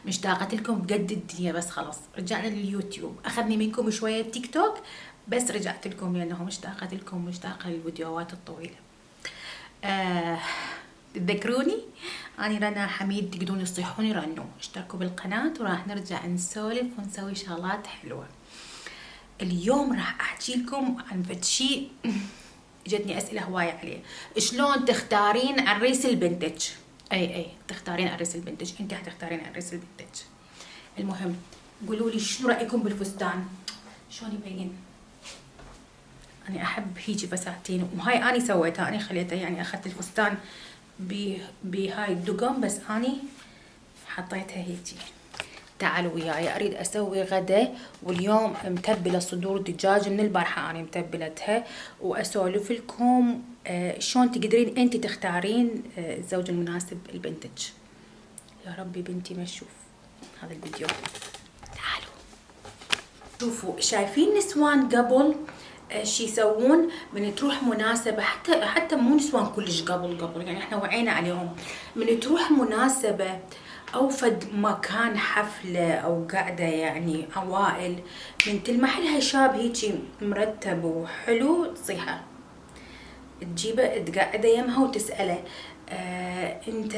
مشتاقة لكم بجد الدنيا، بس خلاص رجعنا لليوتيوب. أخذني منكم شوية تيك توك، بس رجعت لكم لأنه مشتاقة لكم، مشتاقة للفيديوهات الطويلة. تذكروني؟ أنا رنا حميد، تقدرون تصيحوني رنو. اشتركوا بالقناة وراح نرجع نسولف ونسوي شغلات حلوة. اليوم راح أحكي لكم عن فد شي جتني أسئلة هواية عليه. شلون تختارين عريس البنتج؟ أي تختارين عريس البنتج، أنت حتختارين عريس البنتج. المهم قولوا لي شنو رأيكم بالفستان؟ شلون يبين؟ أنا أحب هيجي فساتين، وهاي أنا سويتها، أنا خليتها يعني أخذت الفستان بهاي الدقم، بس أنا حطيتها هيجي. تعالوا وياي، أريد أسوي غدا، واليوم متبلة صدور دجاج من البارحة، أنا متبلتها، وأسولف لكم شلون تقدرين أنت تختارين الزوج المناسب البنتج. يا ربي بنتي ما تشوف هذا الفيديو. تعالوا شوفوا، شايفين نسوان قبل شي يسوون من تروح مناسبة، حتى مو نسوان كلش قبل يعني احنا وعينا عليهم، من تروح مناسبة او فد مكان حفلة او قاعدة يعني عوائل، من تلمح لها شاب هيجي مرتب وحلو، تصيحه تجيبه تقعده يمها وتسأله انت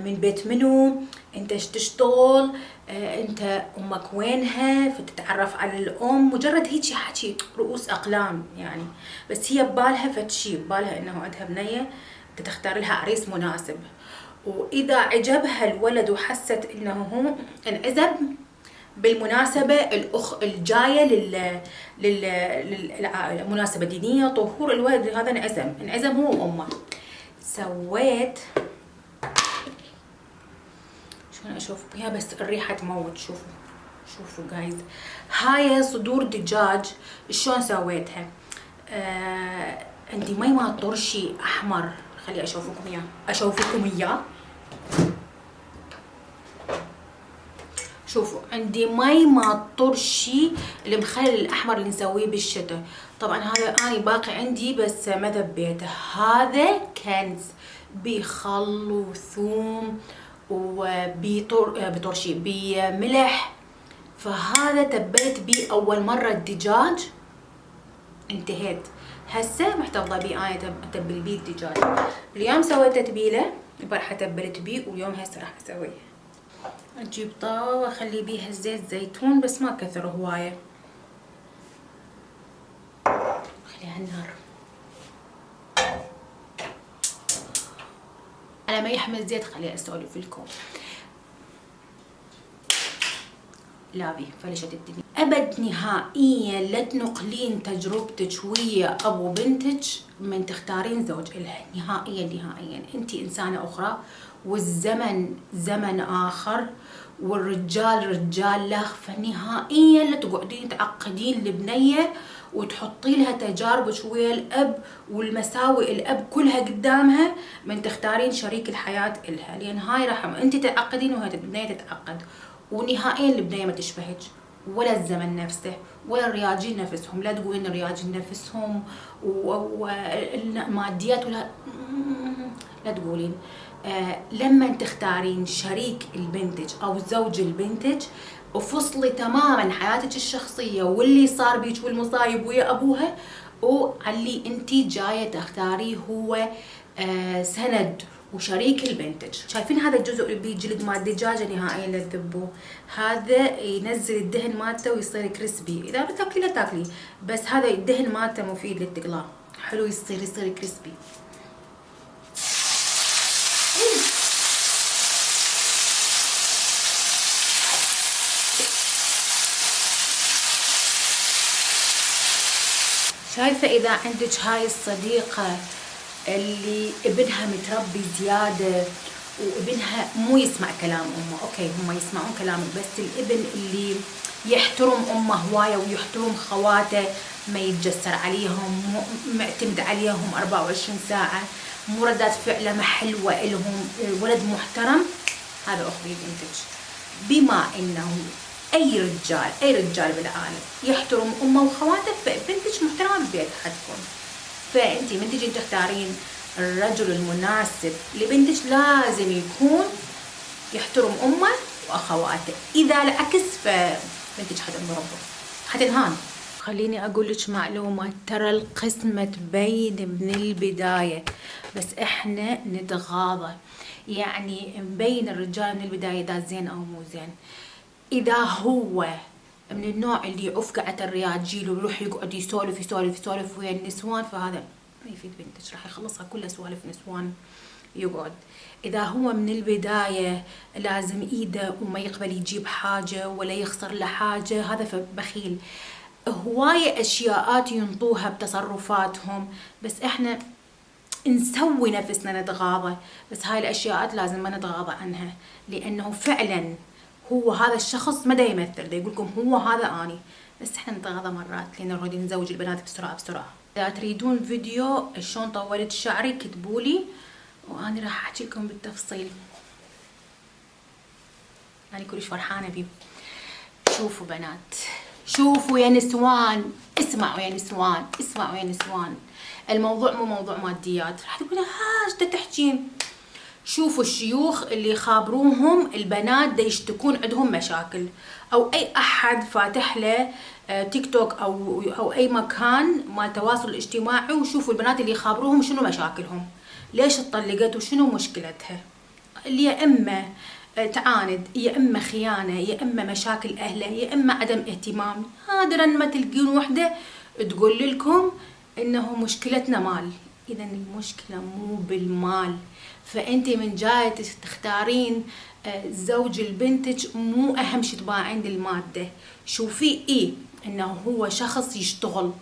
من بيت منو؟ انت ايش تشتغل؟ انت امك وينها؟ فتتعرف على الام، مجرد هيجي حكي رؤوس اقلام يعني، بس هي ببالها فد شي، ببالها انه عندها بنية تختار لها عريس مناسب. واذا عجبها الولد وحست انه هو انعزب بالمناسبة الجاية للمناسبة دينية، طهور، الولد هذا انعزم هو وامه. سويت شلون اشوف بيها، بس الريحة تموت. شوفوا جايز، هاي صدور دجاج شلون سويتها. عندي ماء طرشي احمر، خلي اشوفكم اياه. شوفوا عندي ماء طرشي المخلل الاحمر اللي نسويه بالشتاء. طبعا هذا اني باقي عندي بس ما ذبيته. هذا كنز بخل وثوم وبطرشي بملح، فهذا تبلت بيه اول مرة الدجاج، انتهيت. هسه محتفظة بيه، انا اتبل بيه الدجاج. اليوم سويت تتبيلة، البارحة تبلت بيه، واليوم هسه راح اسويه. اجيب طاوة واخلي بيها زيت زيتون، بس ما كثر هواية، خليها النار على ما يحمل زيت. خليها اسولف لكم. لافي فلشت الدنيا. ابد نهائيا لا تنقلين تجربتك ويا ابو بنتك من تختارين زوج إلها، نهائيا. انتي انسانة اخرى، والزمن زمن اخر، والرجال رجال له، فنهائيا لا تقعدين تعقدين البنية وتحطي لها تجاربك ويا الاب والمساوئ الاب كلها قدامها من تختارين شريك الحياة إلها، لان هاي راح انتي تعقدين وهي البنية تتعقد، ونهائيا البنية ما تشبهك، ولا الزمن نفسه، ولا الرياجين نفسهم. لا تقولين الرياجين نفسهم والماديات، ولا لا تقولين. لما تختارين شريك البنتج او زوج البنتج، وفصلي تماما حياتك الشخصية واللي صار بيك والمصايب ويا ابوها، وعلي انتي جاية تختاريه هو سند وشريك البنتج. شايفين هذا الجزء اللي بيه جلد مال الدجاجة؟ نهائيا لا تذبوه، هذا ينزل الدهن مالته ويصير كريسبي. اذا بتاكلي لا تاكلي، بس هذا الدهن مالته مفيد للتقلاع، حلو يصير كريسبي. شايفة إذا عندك هاي الصديقة اللي ابنها متربي زيادة، وابنها مو يسمع كلام أمه، أوكي هم يسمعون كلامك، بس الابن اللي يحترم أمه هواية ويحترم خواته، ما يتجسر عليهم، معتمد عليهم 24 ساعة، مو ردات فعله ما حلوة إلهم، ولد محترم، هذا أخوي بنتك. بما إنه اي رجال بالعالم يحترم امه وخواته، فبنتك محترمه ببيت حتكون. فانتي من تجين تختارين الرجل المناسب لبنتك، لازم يكون يحترم امه واخواته. اذا العكس فبنتك حتنضرب، حتنهان. خليني اقول لك معلومه، ترى القسمه تبين من البدايه، بس احنا نتغاضى. يعني مبين الرجال من البدايه اذا زين او مو زين. اذا هو من النوع اللي يعوف قعة الرياجيل ويروح يقعد يسولف يسولف يسولف ويا النسوان، فهذا ما يفيد بنتك، راح يخلصها كلها سوالف نسوان يقعد. اذا هو من البداية لازم ايده وما يقبل يجيب حاجة ولا يخسر له حاجة، هذا فبخيل. هواية اشياءات ينطوها بتصرفاتهم، بس احنا نسوي نفسنا نتغاضى، بس هاي الاشياءات لازم ما نتغاضى عنها، لانه فعلا هو هذا الشخص ما دا يمثل، دا يقولكم هو هذا اني، بس احنا نتغاضى مرات لان نريد نزوج البنات بسرعه بسرعه. اذا تريدون فيديو شلون طولت شعري كتبولي وانا راح احكي لكم بالتفصيل. انا كلش فرحانه بيه. شوفوا بنات، شوفوا يا نسوان، اسمعوا يا نسوان، اسمعوا يا نسوان. الموضوع مو موضوع ماديات. راح تقولوا ها ايش تحكين؟ شوفوا الشيوخ اللي يخابروهم البنات دا يشتكون عندهم مشاكل، او اي احد فاتح له تيك توك او اي مكان مال تواصل الاجتماعي، وشوفوا البنات اللي يخابروهم شنو مشاكلهم، ليش اتطلقت وشنو مشكلتها. اللي يا اما تعاند، يا اما خيانه، يا اما مشاكل اهله، يا اما عدم اهتمام. نادرا ما تلقين وحده تقول لكم انه مشكلتنا مال. اذا المشكله مو بالمال، فانت من جايه تختارين زوج لبنتك مو اهم شي تباعين الماده. شوفيه انه هو شخص يشتغل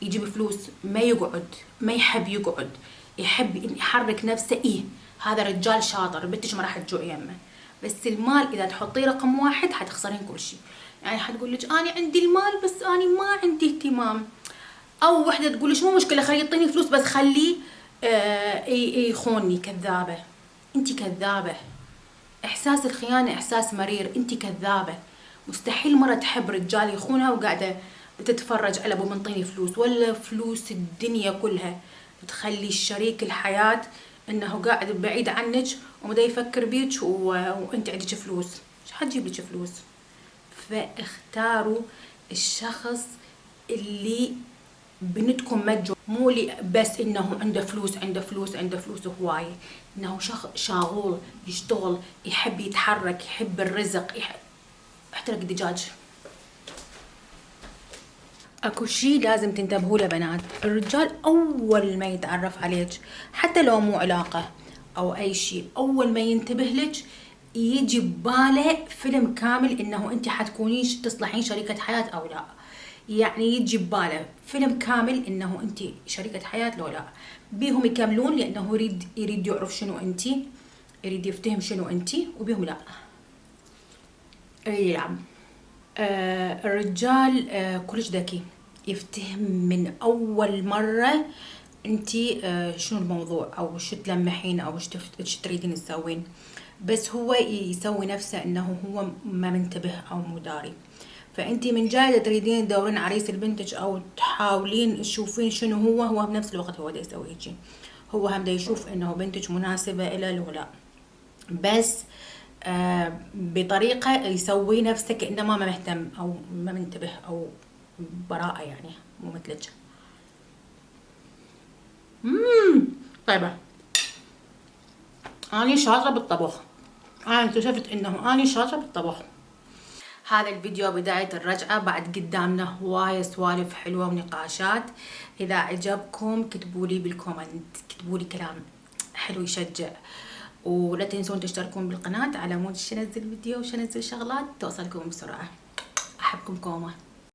يجيب فلوس، ما يقعد، ما يحب يقعد، يحب يحرك نفسه. هذا رجال شاطر، بنتك ما راح تجوع يمه. بس المال اذا تحطيه رقم واحد حتخسرين كل شيء. يعني حتقول لك انا عندي المال بس انا ما عندي اهتمام، او وحده تقول لك مو مشكله خليه يعطيني فلوس بس خليه يخونني. كذابه، انت كذابه. احساس الخيانه احساس مرير، انت كذابه. مستحيل مره تحب رجال يخونها وقاعده تتفرج على ابو منطيني فلوس، ولا فلوس الدنيا كلها تخلي الشريك الحياه انه قاعد بعيد عنك ومدا يفكر بيك وانت عندك فلوس. ايش حتجيب لك فلوس؟ فاختاروا الشخص اللي بنتكم مجو، مو اللي بس انه عنده فلوس عنده فلوس عنده فلوس هوايه، انه شخص شاغول يشتغل، يحب يتحرك، يحب الرزق، احترق دجاج. اكو شي لازم تنتبهوا له بنات، الرجال اول ما يتعرف عليك حتى لو مو علاقه او اي شي، اول ما ينتبه لك يجي بباله فيلم كامل انه انت حتكونيش تصلحين شريكة حياة او لا. يعني يجي بباله فيلم كامل انه انت شريكة حياة لو لا. بيهم يكملون لانه يريد يعرف شنو انت، يريد يفتهم شنو انت، وبيهم لا يريد يلعب. الرجال كلش ذكي، يفتهم من اول مرة انت شنو الموضوع او شو تلمحين او شو تريدين تسوين، بس هو يسوي نفسه انه هو ما منتبه او مداري. فانت من جاية تريدين تدورين عريس لبنتك او تحاولين تشوفين شنو هو بنفس الوقت هو دا يسوي هيجي، هو هم دا يشوف انه بنتك مناسبة الى لو لا، بس بطريقة يسوي نفسه كأنه ما مهتم او ما منتبه او براءة، يعني مو مثلك. طيبة. أنا شاطرة بالطبخ، أنا اكتشفت إنه أنا شاطرة بالطبخ. هذا الفيديو بداية الرجعة، بعد قدامنا هواية سوالف حلوة ونقاشات. إذا عجبكم كتبولي بالكومنت، كتبولي كلام حلو يشجع، ولا تنسون تشتركون بالقناة على مود انزل فيديو وش انزل شغلات توصلكم بسرعة. أحبكم كومة.